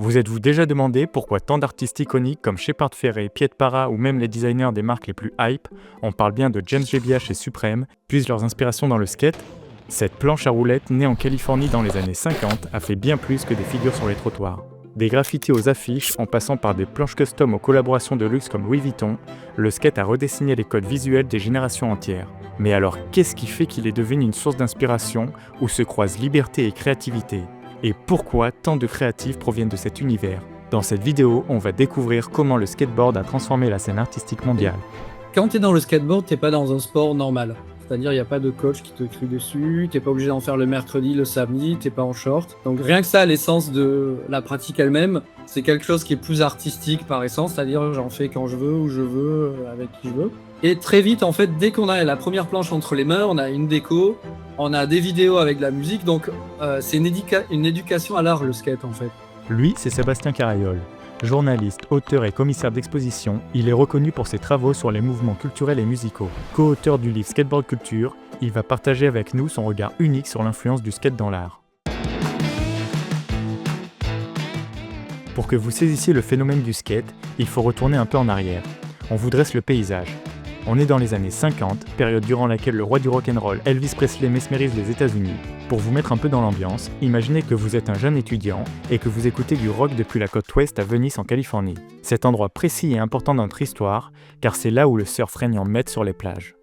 Vous êtes-vous déjà demandé pourquoi tant d'artistes iconiques comme Shepard Fairey, Piet Parra ou même les designers des marques les plus hype, on parle bien de James JBH et Supreme, puisent leurs inspirations dans le skate? Cette planche à roulettes née en Californie dans les années 50 a fait bien plus que des figures sur les trottoirs. Des graffitis aux affiches, en passant par des planches custom aux collaborations de luxe comme Louis Vuitton, le skate a redessiné les codes visuels des générations entières. Mais alors, qu'est-ce qui fait qu'il est devenu une source d'inspiration où se croisent liberté et créativité? Et pourquoi tant de créatifs proviennent de cet univers? Dans cette vidéo, on va découvrir comment le skateboard a transformé la scène artistique mondiale. Quand tu es dans le skateboard, t'es pas dans un sport normal. C'est-à-dire, il n'y a pas de coach qui te crie dessus, t'es pas obligé d'en faire le mercredi, le samedi, t'es pas en short. Donc rien que ça, l'essence de la pratique elle-même, c'est quelque chose qui est plus artistique par essence, c'est-à-dire j'en fais quand je veux, où je veux, avec qui je veux. Et très vite, en fait, dès qu'on a la première planche entre les mains, on a une déco, on a des vidéos avec de la musique, donc c'est une éducation à l'art, le skate, en fait. Lui, c'est Sébastien Carayol. Journaliste, auteur et commissaire d'exposition, il est reconnu pour ses travaux sur les mouvements culturels et musicaux. Co-auteur du livre Skateboard Culture, il va partager avec nous son regard unique sur l'influence du skate dans l'art. Pour que vous saisissiez le phénomène du skate, il faut retourner un peu en arrière. On vous dresse le paysage. On est dans les années 50, période durant laquelle le roi du rock'n'roll, Elvis Presley, mesmérise les États-Unis. Pour vous mettre un peu dans l'ambiance, imaginez que vous êtes un jeune étudiant et que vous écoutez du rock depuis la côte ouest à Venice en Californie. Cet endroit précis et important dans notre histoire, car c'est là où le surf règne en maître sur les plages.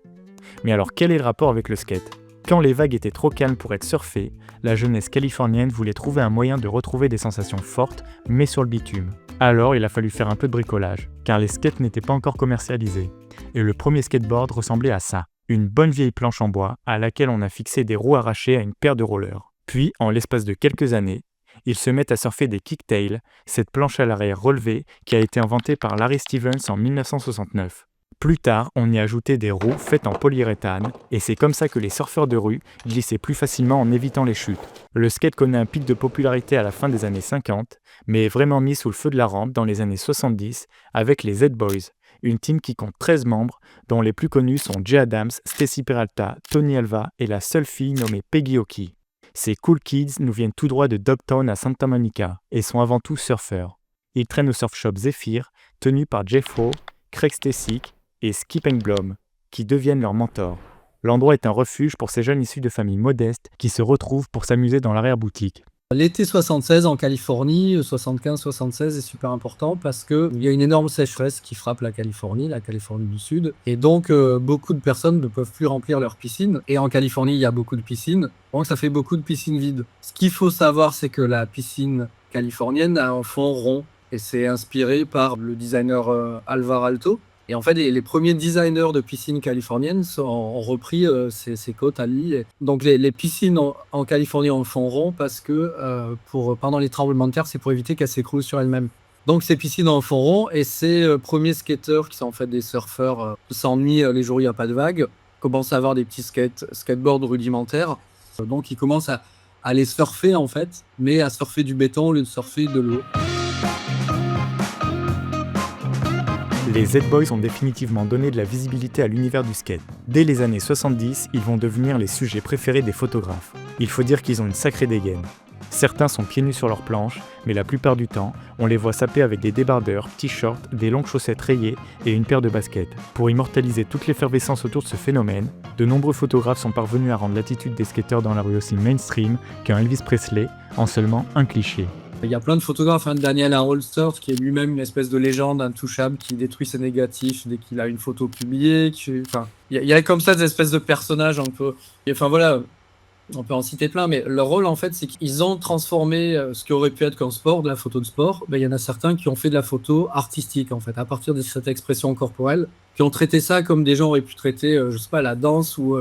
Mais alors quel est le rapport avec le skate? Quand les vagues étaient trop calmes pour être surfées, la jeunesse californienne voulait trouver un moyen de retrouver des sensations fortes, mais sur le bitume. Alors il a fallu faire un peu de bricolage, car les skates n'étaient pas encore commercialisés. Et le premier skateboard ressemblait à ça, une bonne vieille planche en bois à laquelle on a fixé des roues arrachées à une paire de rollers. Puis, en l'espace de quelques années, ils se mettent à surfer des kicktails, cette planche à l'arrière relevée qui a été inventée par Larry Stevens en 1969. Plus tard, on y a ajouté des roues faites en polyuréthane, et c'est comme ça que les surfeurs de rue glissaient plus facilement en évitant les chutes. Le skate connaît un pic de popularité à la fin des années 50, mais est vraiment mis sous le feu de la rampe dans les années 70 avec les Z-Boys, une team qui compte 13 membres, dont les plus connus sont Jay Adams, Stacy Peralta, Tony Alva et la seule fille nommée Peggy Oki. Ces cool kids nous viennent tout droit de Dogtown à Santa Monica et sont avant tout surfeurs. Ils traînent au surf shop Zephyr, tenu par Jeff Ho, Craig Stasic et Skip Engblom, qui deviennent leurs mentors. L'endroit est un refuge pour ces jeunes issus de familles modestes qui se retrouvent pour s'amuser dans l'arrière-boutique. L'été 76 en Californie, 75-76 est super important parce qu'il y a une énorme sécheresse qui frappe la Californie du Sud. Et donc, beaucoup de personnes ne peuvent plus remplir leurs piscines. Et en Californie, il y a beaucoup de piscines. Donc, ça fait beaucoup de piscines vides. Ce qu'il faut savoir, c'est que la piscine californienne a un fond rond. Et c'est inspiré par le designer Alvar Aalto. Et en fait, les premiers designers de piscines californiennes ont repris ces côtes à lui. Donc les piscines en Californie en font rond parce que pendant les tremblements de terre, c'est pour éviter qu'elles s'écroulent sur elles-mêmes. Donc ces piscines en font rond et ces premiers skateurs qui sont en fait des surfeurs s'ennuient les jours où il n'y a pas de vagues, commencent à avoir des petits skateboards rudimentaires. Donc ils commencent à les surfer en fait, mais à surfer du béton au lieu de surfer de l'eau. Les Z-Boys ont définitivement donné de la visibilité à l'univers du skate. Dès les années 70, ils vont devenir les sujets préférés des photographes. Il faut dire qu'ils ont une sacrée dégaine. Certains sont pieds nus sur leurs planches, mais la plupart du temps, on les voit saper avec des débardeurs, t-shirts, des longues chaussettes rayées et une paire de baskets. Pour immortaliser toute l'effervescence autour de ce phénomène, de nombreux photographes sont parvenus à rendre l'attitude des skateurs dans la rue aussi mainstream qu'un Elvis Presley en seulement un cliché. Il y a plein de photographes, Daniel Arolster, qui est lui-même une espèce de légende intouchable, qui détruit ses négatifs dès qu'il a une photo publiée. Il y a comme ça des espèces de personnages un peu... Enfin voilà, on peut en citer plein, mais leur rôle en fait, c'est qu'ils ont transformé ce qui aurait pu être comme sport, de la photo de sport. Il y en a certains qui ont fait de la photo artistique en fait, à partir de cette expression corporelle, qui ont traité ça comme des gens auraient pu traiter, je sais pas, la danse ou...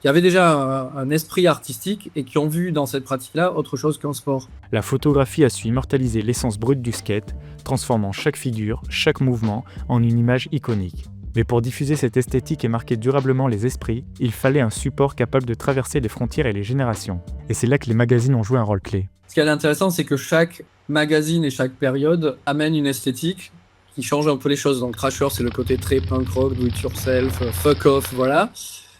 qui avaient déjà un esprit artistique et qui ont vu dans cette pratique-là autre chose qu'un sport. La photographie a su immortaliser l'essence brute du skate, transformant chaque figure, chaque mouvement en une image iconique. Mais pour diffuser cette esthétique et marquer durablement les esprits, il fallait un support capable de traverser les frontières et les générations. Et c'est là que les magazines ont joué un rôle clé. Ce qui est intéressant, c'est que chaque magazine et chaque période amène une esthétique qui change un peu les choses. Donc Thrasher, c'est le côté très punk rock, do it yourself, fuck off, voilà.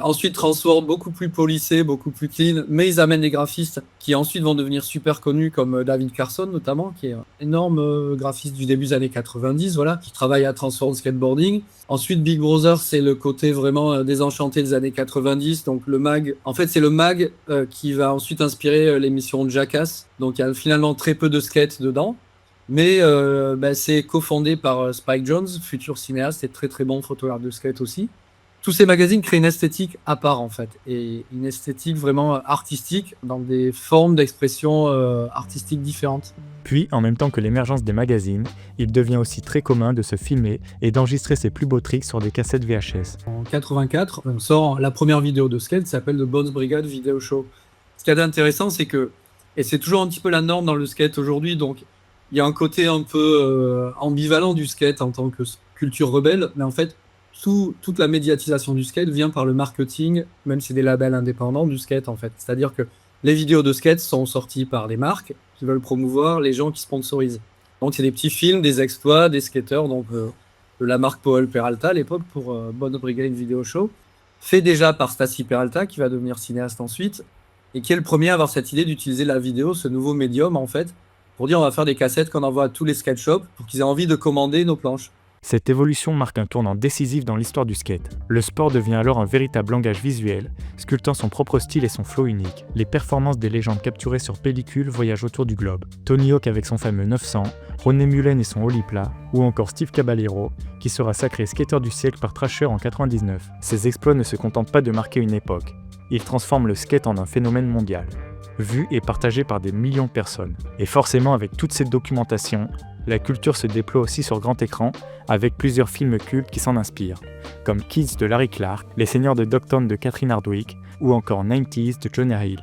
Ensuite, Transworld, beaucoup plus policé, beaucoup plus clean, mais ils amènent des graphistes qui ensuite vont devenir super connus, comme David Carson notamment, qui est un énorme graphiste du début des années 90, voilà, qui travaille à Transworld Skateboarding. Ensuite, Big Brother, c'est le côté vraiment désenchanté des années 90, donc le mag, en fait c'est le mag qui va ensuite inspirer l'émission Jackass, donc il y a finalement très peu de skate dedans. Mais c'est cofondé par Spike Jonze, futur cinéaste et très très bon photographe de skate aussi. Tous ces magazines créent une esthétique à part en fait, et une esthétique vraiment artistique dans des formes d'expression artistique différentes. Puis, en même temps que l'émergence des magazines, il devient aussi très commun de se filmer et d'enregistrer ses plus beaux tricks sur des cassettes VHS. En 84, on sort la première vidéo de skate qui s'appelle The Bones Brigade Video Show. Ce qu'il y a d'intéressant, c'est que, et c'est toujours un petit peu la norme dans le skate aujourd'hui, donc il y a un côté un peu ambivalent du skate en tant que culture rebelle, mais en fait, toute la médiatisation du skate vient par le marketing, même si c'est des labels indépendants du skate en fait. C'est-à-dire que les vidéos de skate sont sorties par des marques qui veulent promouvoir les gens qui sponsorisent. Donc il y a des petits films, des exploits, des skateurs, donc de la marque Powell Peralta à l'époque pour Bones Brigade Video Show, fait déjà par Stacy Peralta qui va devenir cinéaste ensuite, et qui est le premier à avoir cette idée d'utiliser la vidéo, ce nouveau médium en fait, pour dire on va faire des cassettes qu'on envoie à tous les skate shops pour qu'ils aient envie de commander nos planches. Cette évolution marque un tournant décisif dans l'histoire du skate. Le sport devient alors un véritable langage visuel, sculptant son propre style et son flow unique. Les performances des légendes capturées sur pellicule voyagent autour du globe. Tony Hawk avec son fameux 900, René Mullen et son Olipla, ou encore Steve Caballero, qui sera sacré skater du siècle par Thrasher en 99. Ces exploits ne se contentent pas de marquer une époque. Ils transforment le skate en un phénomène mondial, vu et partagé par des millions de personnes. Et forcément, avec toute cette documentation, la culture se déploie aussi sur grand écran, avec plusieurs films cultes qui s'en inspirent, comme Kids de Larry Clark, Les Seigneurs de Dogtown de Catherine Hardwicke, ou encore 90s de Jonah Hill.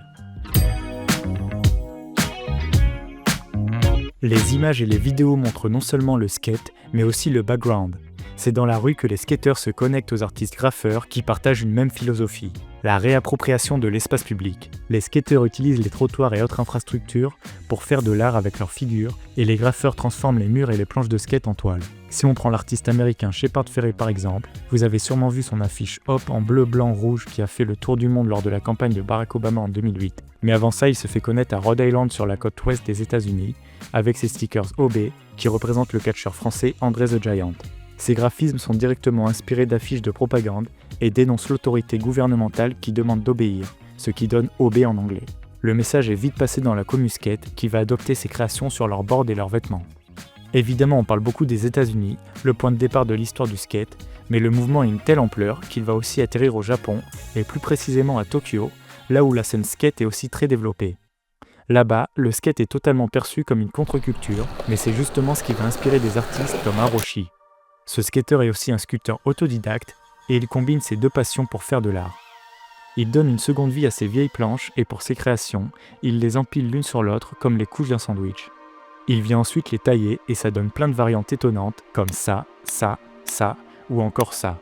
Les images et les vidéos montrent non seulement le skate, mais aussi le background. C'est dans la rue que les skateurs se connectent aux artistes graffeurs qui partagent une même philosophie, la réappropriation de l'espace public. Les skateurs utilisent les trottoirs et autres infrastructures pour faire de l'art avec leurs figures, et les graffeurs transforment les murs et les planches de skate en toile. Si on prend l'artiste américain Shepard Fairey par exemple, vous avez sûrement vu son affiche Hop en bleu, blanc, rouge qui a fait le tour du monde lors de la campagne de Barack Obama en 2008. Mais avant ça, il se fait connaître à Rhode Island sur la côte ouest des États-Unis, avec ses stickers OB qui représentent le catcheur français André the Giant. Ces graphismes sont directement inspirés d'affiches de propagande et dénoncent l'autorité gouvernementale qui demande d'obéir, ce qui donne OB en anglais. Le message est vite passé dans la commu-skate qui va adopter ces créations sur leurs boards et leurs vêtements. Évidemment, on parle beaucoup des États-Unis, le point de départ de l'histoire du skate, mais le mouvement a une telle ampleur qu'il va aussi atterrir au Japon, et plus précisément à Tokyo, là où la scène skate est aussi très développée. Là-bas, le skate est totalement perçu comme une contre-culture, mais c'est justement ce qui va inspirer des artistes comme Haroshi. Ce skateur est aussi un sculpteur autodidacte, et il combine ses deux passions pour faire de l'art. Il donne une seconde vie à ses vieilles planches et pour ses créations, il les empile l'une sur l'autre comme les couches d'un sandwich. Il vient ensuite les tailler et ça donne plein de variantes étonnantes comme ça, ou encore ça.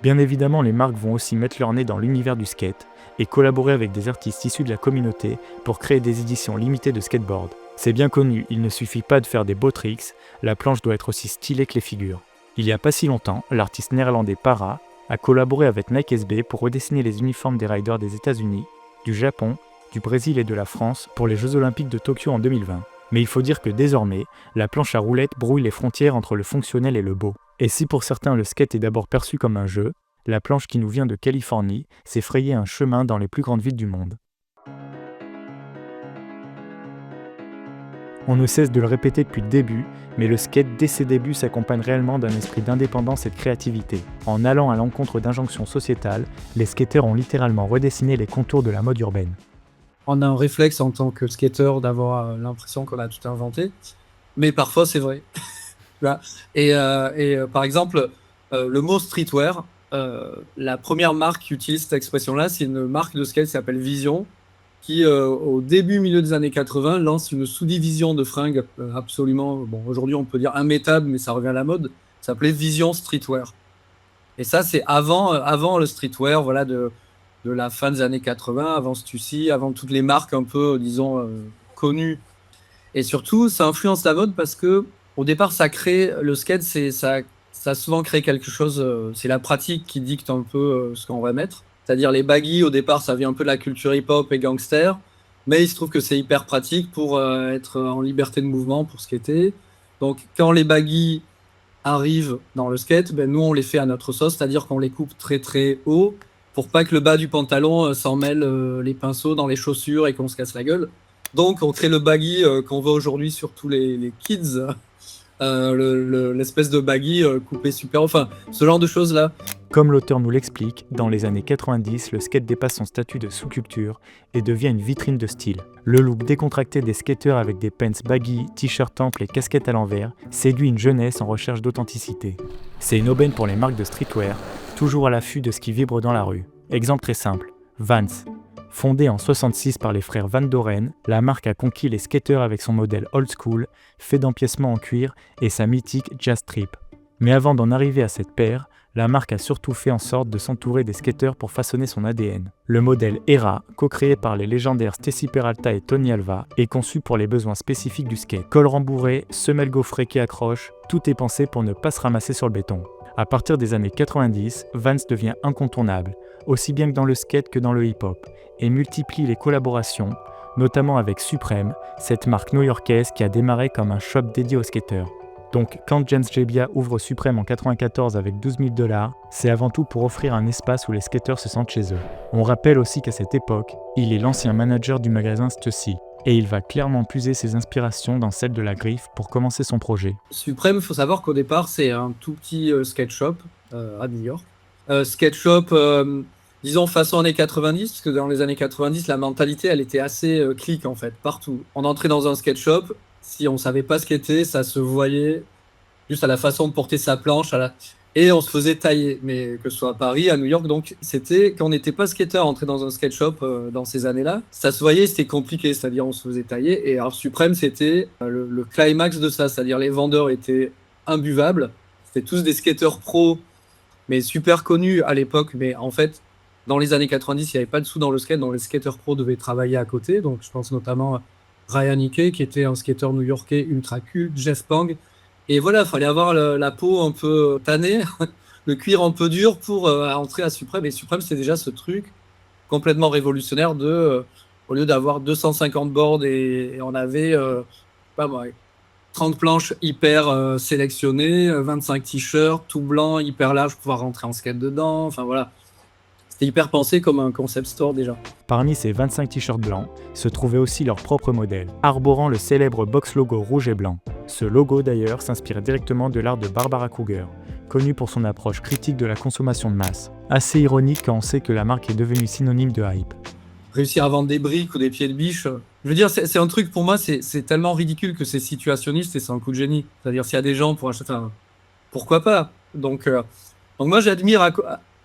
Bien évidemment, les marques vont aussi mettre leur nez dans l'univers du skate et collaborer avec des artistes issus de la communauté pour créer des éditions limitées de skateboard. C'est bien connu, il ne suffit pas de faire des beaux tricks, la planche doit être aussi stylée que les figures. Il y a pas si longtemps, l'artiste néerlandais Para a collaboré avec Nike SB pour redessiner les uniformes des riders des États-Unis, du Japon, du Brésil et de la France pour les Jeux Olympiques de Tokyo en 2020. Mais il faut dire que désormais, la planche à roulettes brouille les frontières entre le fonctionnel et le beau. Et si pour certains le skate est d'abord perçu comme un jeu, la planche qui nous vient de Californie s'est frayé un chemin dans les plus grandes villes du monde. On ne cesse de le répéter depuis le début, mais le skate dès ses débuts s'accompagne réellement d'un esprit d'indépendance et de créativité. En allant à l'encontre d'injonctions sociétales, les skateurs ont littéralement redessiné les contours de la mode urbaine. On a un réflexe en tant que skateur d'avoir l'impression qu'on a tout inventé, mais parfois c'est vrai. Voilà. Et par exemple, le mot streetwear, la première marque qui utilise cette expression-là, c'est une marque de skate qui s'appelle Vision, qui au milieu des années 80 lance une sous-division de fringues absolument, bon aujourd'hui on peut dire immétable, mais ça revient à la mode, ça s'appelait Vision Streetwear. Et ça c'est avant le streetwear, voilà, de la fin des années 80, avant Stussy, avant toutes les marques un peu, disons, connues. Et surtout, ça influence la mode parce que au départ, ça crée le skate, ça a souvent créé quelque chose. C'est la pratique qui dicte un peu ce qu'on va mettre. C'est-à-dire les baggy, au départ, ça vient un peu de la culture hip-hop et gangster, mais il se trouve que c'est hyper pratique pour être en liberté de mouvement pour skater. Donc quand les baggy arrivent dans le skate, ben, nous on les fait à notre sauce, c'est-à-dire qu'on les coupe très très haut pour pas que le bas du pantalon s'en mêle les pinceaux dans les chaussures et qu'on se casse la gueule. Donc on crée le baggy qu'on voit aujourd'hui sur tous les kids, l'espèce de baggy coupé super, enfin ce genre de choses là. Comme l'auteur nous l'explique, dans les années 90, le skate dépasse son statut de sous-culture et devient une vitrine de style. Le look décontracté des skateurs avec des pants baggy, t-shirts amples et casquettes à l'envers séduit une jeunesse en recherche d'authenticité. C'est une aubaine pour les marques de streetwear, toujours à l'affût de ce qui vibre dans la rue. Exemple très simple, Vans. Fondée en 66 par les frères Van Doren, la marque a conquis les skateurs avec son modèle old school, fait d'empiècements en cuir et sa mythique Jazz Strip. Mais avant d'en arriver à cette paire, la marque a surtout fait en sorte de s'entourer des skateurs pour façonner son ADN. Le modèle Era, co-créé par les légendaires Stacy Peralta et Tony Alva, est conçu pour les besoins spécifiques du skate. Col rembourré, semelle gaufrée qui accroche, tout est pensé pour ne pas se ramasser sur le béton. À partir des années 90, Vans devient incontournable, aussi bien que dans le skate que dans le hip-hop, et multiplie les collaborations, notamment avec Supreme, cette marque new-yorkaise qui a démarré comme un shop dédié aux skateurs. Donc, quand James Jebbia ouvre Supreme en 94 avec 12 000 $, c'est avant tout pour offrir un espace où les skateurs se sentent chez eux. On rappelle aussi qu'à cette époque, il est l'ancien manager du magasin Stussy, et il va clairement puiser ses inspirations dans celle de la griffe pour commencer son projet. Supreme, il faut savoir qu'au départ, c'est un tout petit skate shop à New York. Skate shop, disons façon années 90, parce que dans les années 90, la mentalité, elle était assez clique en fait, partout. On entrait dans un skate shop, si on savait pas skater, ça se voyait juste à la façon de porter sa planche, et on se faisait tailler. Mais que ce soit à Paris, à New York, donc c'était quand on n'était pas skateur, entrer dans un skate shop dans ces années-là, ça se voyait, c'était compliqué, c'est-à-dire on se faisait tailler. Et alors Supreme, c'était le climax de ça, c'est-à-dire les vendeurs étaient imbuvables, c'était tous des skateurs pros, mais super connus à l'époque. Mais en fait, dans les années 90, il n'y avait pas de sous dans le skate, donc les skateurs pros devaient travailler à côté. Donc je pense notamment à Ryan Hickey, qui était un skateur new-yorkais ultra culte, Jeff Pang. Et voilà, il fallait avoir la peau un peu tannée, le cuir un peu dur pour entrer à Supreme. Et Supreme, c'est déjà ce truc complètement révolutionnaire de, au lieu d'avoir 250 boards et on avait, pas moi, 30 planches hyper sélectionnées, 25 t-shirts, tout blanc, hyper large, pour pouvoir rentrer en skate dedans. Enfin voilà. C'était hyper pensé comme un concept store déjà. Parmi ces 25 t-shirts blancs se trouvait aussi leur propre modèle, arborant le célèbre box logo rouge et blanc. Ce logo d'ailleurs s'inspire directement de l'art de Barbara Kruger, connue pour son approche critique de la consommation de masse. Assez ironique quand on sait que la marque est devenue synonyme de hype. Réussir à vendre des briques ou des pieds de biche, je veux dire, c'est un truc pour moi, c'est tellement ridicule que c'est situationniste et c'est un coup de génie. C'est-à-dire s'il y a des gens pour acheter, enfin, pourquoi pas. Donc moi j'admire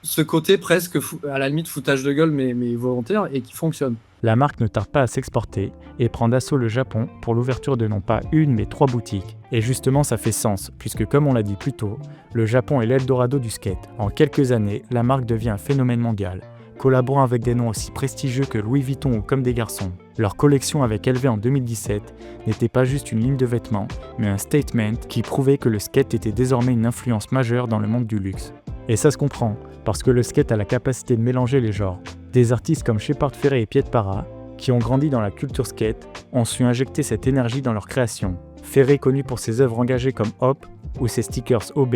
ce côté presque à la limite foutage de gueule mais volontaire et qui fonctionne. La marque ne tarde pas à s'exporter et prend d'assaut le Japon pour l'ouverture de non pas une mais 3 boutiques. Et justement ça fait sens, puisque comme on l'a dit plus tôt, le Japon est l'Eldorado du skate. En quelques années, la marque devient un phénomène mondial, collaborant avec des noms aussi prestigieux que Louis Vuitton ou Comme des Garçons. Leur collection avec LV en 2017 n'était pas juste une ligne de vêtements, mais un statement qui prouvait que le skate était désormais une influence majeure dans le monde du luxe. Et ça se comprend, parce que le skate a la capacité de mélanger les genres. Des artistes comme Shepard Fairey et Piet Parra, qui ont grandi dans la culture skate, ont su injecter cette énergie dans leur création. Fairey, connu pour ses œuvres engagées comme Hop ou ses stickers OB,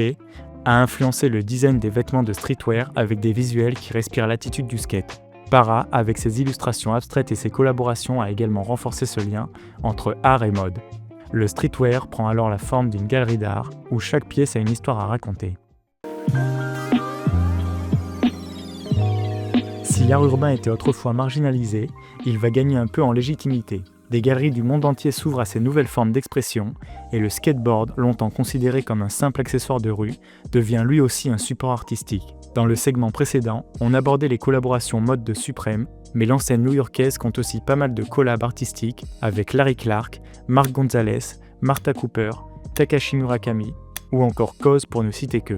a influencé le design des vêtements de streetwear avec des visuels qui respirent l'attitude du skate. Parra, avec ses illustrations abstraites et ses collaborations, a également renforcé ce lien entre art et mode. Le streetwear prend alors la forme d'une galerie d'art où chaque pièce a une histoire à raconter. Si l'art urbain était autrefois marginalisé, il va gagner un peu en légitimité. Des galeries du monde entier s'ouvrent à ces nouvelles formes d'expression, et le skateboard, longtemps considéré comme un simple accessoire de rue, devient lui aussi un support artistique. Dans le segment précédent, on abordait les collaborations mode de Supreme, mais l'enseigne new-yorkaise compte aussi pas mal de collabs artistiques avec Larry Clark, Mark Gonzalez, Martha Cooper, Takashi Murakami, ou encore Cause pour ne citer que.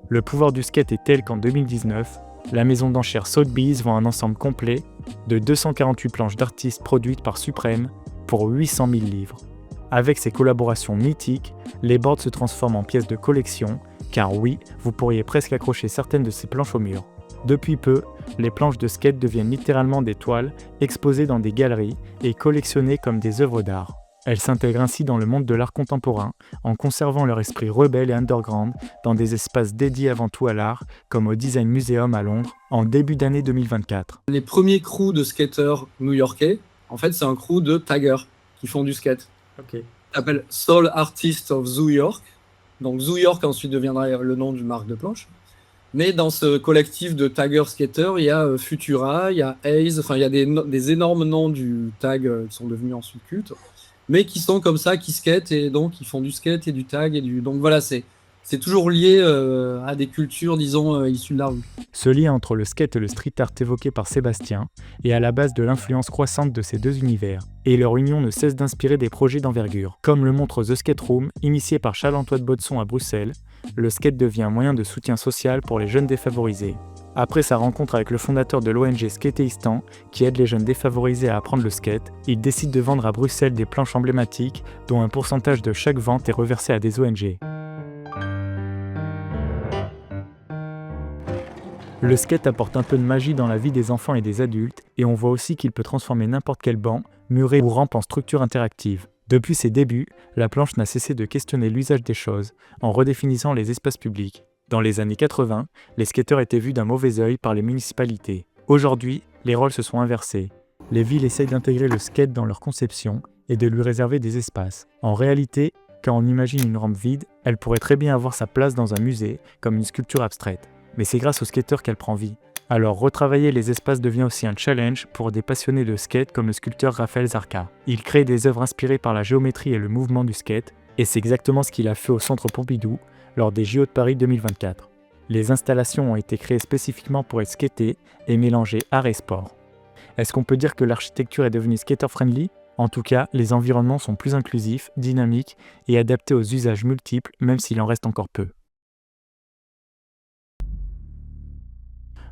Le pouvoir du skate est tel qu'en 2019, la maison d'enchères Sotheby's vend un ensemble complet de 248 planches d'artistes produites par Supreme pour 800 000 livres. Avec ces collaborations mythiques, les boards se transforment en pièces de collection, car oui, vous pourriez presque accrocher certaines de ces planches au mur. Depuis peu, les planches de skate deviennent littéralement des toiles, exposées dans des galeries et collectionnées comme des œuvres d'art. Elles s'intègrent ainsi dans le monde de l'art contemporain, en conservant leur esprit rebelle et underground dans des espaces dédiés avant tout à l'art, comme au Design Museum à Londres, en début d'année 2024. Les premiers crews de skateurs new-yorkais, en fait, c'est un crew de taggers qui font du skate. Ok. Ça s'appelle Soul Artists of Zoo York. Donc Zoo York ensuite deviendra le nom d'une marque de planche. Mais dans ce collectif de taggers skaters, il y a Futura, il y a Haze, enfin il y a des énormes noms du tag qui sont devenus ensuite cultes, mais qui sont comme ça, qui skatent et donc ils font du skate et du tag et du. Donc voilà, c'est toujours lié à des cultures, disons, issues de la rue. Ce lien entre le skate et le street art évoqué par Sébastien est à la base de l'influence croissante de ces deux univers, et leur union ne cesse d'inspirer des projets d'envergure. Comme le montre The Skate Room, initié par Charles-Antoine Baudson à Bruxelles, le skate devient un moyen de soutien social pour les jeunes défavorisés. Après sa rencontre avec le fondateur de l'ONG Skateistan, qui aide les jeunes défavorisés à apprendre le skate, il décide de vendre à Bruxelles des planches emblématiques, dont un pourcentage de chaque vente est reversé à des ONG. Le skate apporte un peu de magie dans la vie des enfants et des adultes, et on voit aussi qu'il peut transformer n'importe quel banc, muret ou rampe en structure interactive. Depuis ses débuts, la planche n'a cessé de questionner l'usage des choses, en redéfinissant les espaces publics. Dans les années 80, les skateurs étaient vus d'un mauvais œil par les municipalités. Aujourd'hui, les rôles se sont inversés. Les villes essayent d'intégrer le skate dans leur conception et de lui réserver des espaces. En réalité, quand on imagine une rampe vide, elle pourrait très bien avoir sa place dans un musée, comme une sculpture abstraite. Mais c'est grâce aux skateurs qu'elle prend vie. Alors retravailler les espaces devient aussi un challenge pour des passionnés de skate comme le sculpteur Raphaël Zarka. Il crée des œuvres inspirées par la géométrie et le mouvement du skate, et c'est exactement ce qu'il a fait au Centre Pompidou lors des JO de Paris 2024. Les installations ont été créées spécifiquement pour être skatées et mélanger art et sport. Est-ce qu'on peut dire que l'architecture est devenue skater-friendly ? En tout cas, les environnements sont plus inclusifs, dynamiques et adaptés aux usages multiples, même s'il en reste encore peu.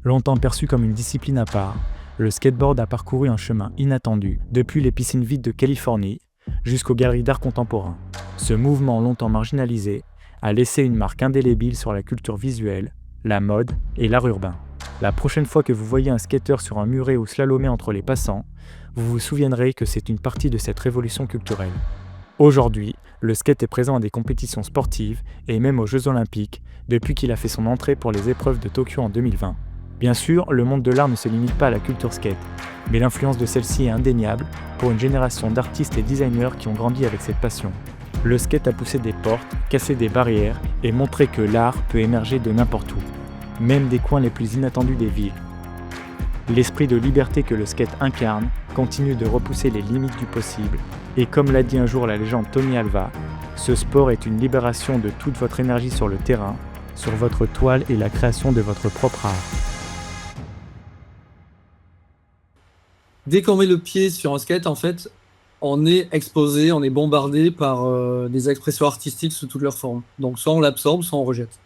Longtemps perçu comme une discipline à part, le skateboard a parcouru un chemin inattendu, depuis les piscines vides de Californie jusqu'aux galeries d'art contemporain. Ce mouvement longtemps marginalisé a laissé une marque indélébile sur la culture visuelle, la mode et l'art urbain. La prochaine fois que vous voyez un skateur sur un muret ou slalomer entre les passants, vous vous souviendrez que c'est une partie de cette révolution culturelle. Aujourd'hui, le skate est présent à des compétitions sportives et même aux Jeux Olympiques depuis qu'il a fait son entrée pour les épreuves de Tokyo en 2020. Bien sûr, le monde de l'art ne se limite pas à la culture skate, mais l'influence de celle-ci est indéniable pour une génération d'artistes et designers qui ont grandi avec cette passion. Le skate a poussé des portes, cassé des barrières et montré que l'art peut émerger de n'importe où, même des coins les plus inattendus des villes. L'esprit de liberté que le skate incarne continue de repousser les limites du possible, et comme l'a dit un jour la légende Tony Alva, ce sport est une libération de toute votre énergie sur le terrain, sur votre toile et la création de votre propre art. Dès qu'on met le pied sur un skate, en fait, on est exposé, on est bombardé par des expressions artistiques sous toutes leurs formes. Donc soit on l'absorbe, soit on rejette.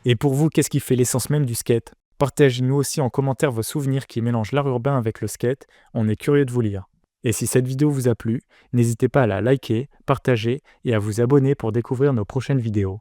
Et pour vous, qu'est-ce qui fait l'essence même du skate ? Partagez-nous aussi en commentaire vos souvenirs qui mélangent l'art urbain avec le skate, on est curieux de vous lire. Et si cette vidéo vous a plu, n'hésitez pas à la liker, partager et à vous abonner pour découvrir nos prochaines vidéos.